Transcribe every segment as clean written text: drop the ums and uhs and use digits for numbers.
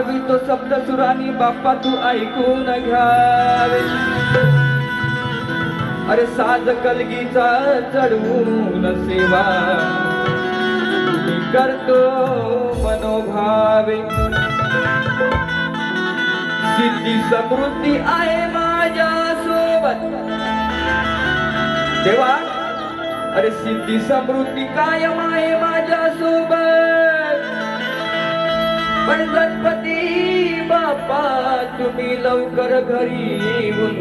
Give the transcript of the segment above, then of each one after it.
गावितो सप्तसुरांनी बाप्पा तू ऐकून घ्यावे. अरे साज कलगीचा चढवून सेवा मी करतो मनोभावे. सिद्धी समृद्धी आहे माझ्या सोबत देवा. अरे सिद्धी समृद्धी कायम आहे माझ्या सोबत. पण गणपती बाप्पा तुम्ही लवकर घरी येऊन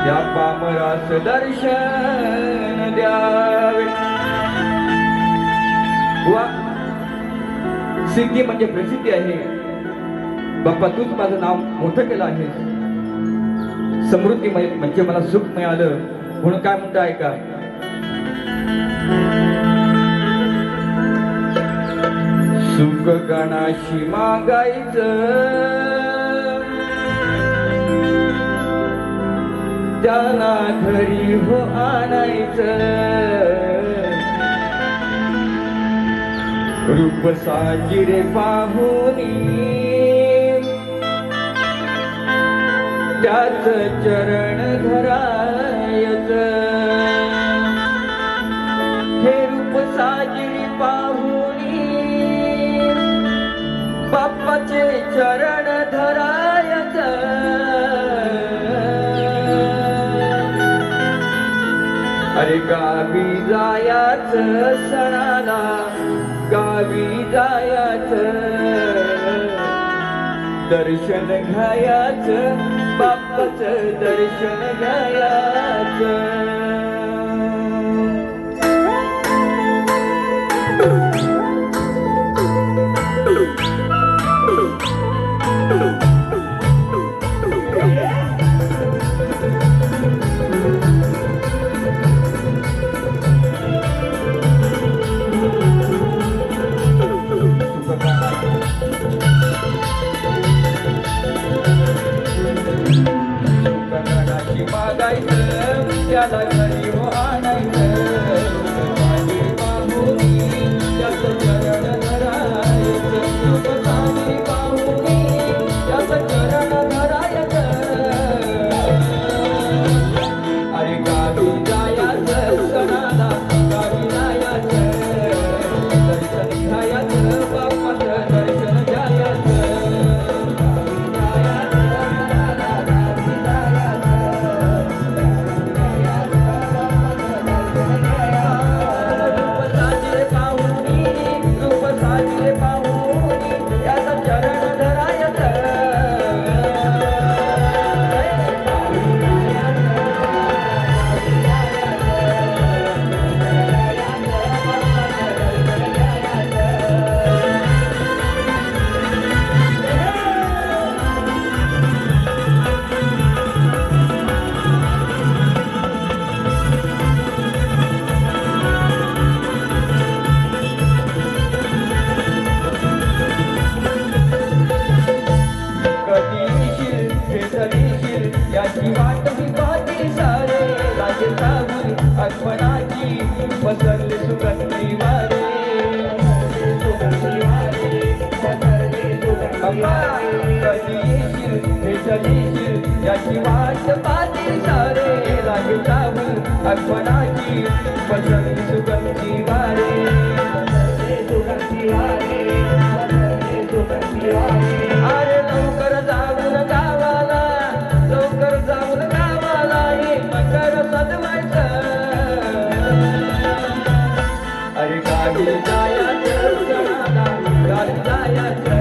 या पामरास दर्शन द्यावे. वा सिद्धी म्हणजे प्रसिद्धी आहे. बाप्पा तूच माझं नाव मोठं केलं आहे. समृद्धी म्हणजे मला सुख मिळालं म्हणून काय म्हणतं ऐका. सुख गणाशी मागायचं त्याला घरी हो आणायचं. रूप साजिरे पाहुनी त्याच चरण धरायचं. हे रूप साजिरे पाहुनी बाप्पाचे चरण धरायचं. अरे गावी जायाचं सणाला गावी जायाचं दर्शन घ्यायाचं बाप्पाचं दर्शन घ्यायाचं. त्याला घरी हो आणायचं. पाहुनी त्याचं चरण धरायचं. सावली पाहुनी त्याचं चरण धरायचं. अरे गावी जायाचं सणाला गावी जायाचं दर्शन घ्यायचं बाप्पाचं दर्शन घ्यायचं. आठवणाची पसरले सुगंधी वारे. कधी येशील हे चलीशील याची वाट पाहते सारे. रागे जाऊन आठवणाची पसरले सुगंधी वारे. अरे लवकर जाऊन गावाला लवकर जाऊन गावाला हे मकर सजवायचं. अरे गावी जायाचं सणाला गावी जायाचं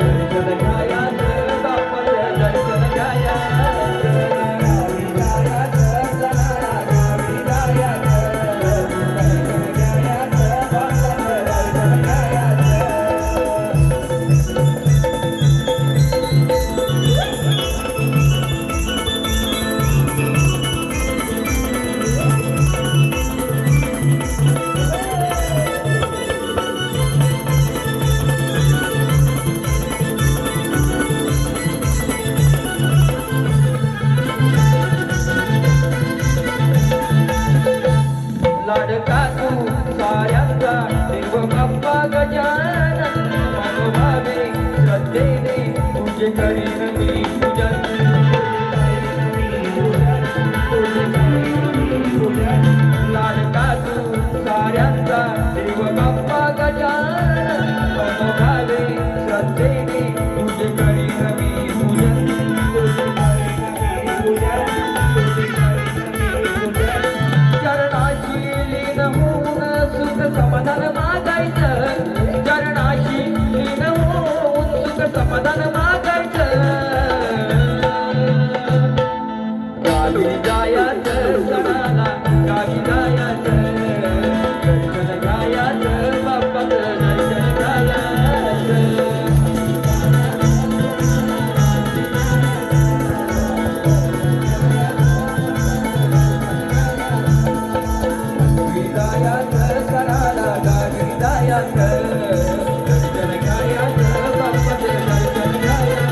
दर्शन घ्यायचं बाप्पाचं दर्शन घ्यायचं. श्रद्धेने तुझे करीन मी पूजन लाडका तू साऱ्यांचा देव बाप्पा गजानन मनोभावे श्रद्धेने तुझे करीन मी पूजन चरणाशी लीन होऊन सुख समाधान मागायचं चरणाशी लीन होऊन सुख समाधान मागायचं गावी जायचं सणाला गावी जायचं दर्शन घ्यायचं बाप्पाचं दर्शन घ्यायचं जायचं सणाला गावी जायचं दर्शन घ्यायचं बाप्पाचं दर्शन घ्यायचं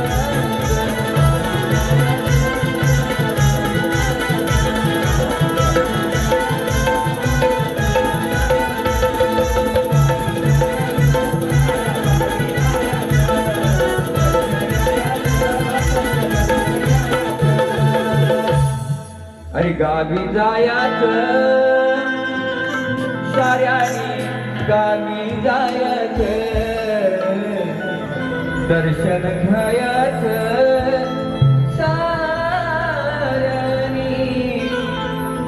अरे गावी जायचं साऱ्यानी गावी जायचं दर्शन घ्यायचं साऱ्यानी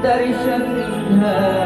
दर्शन घ्यायचं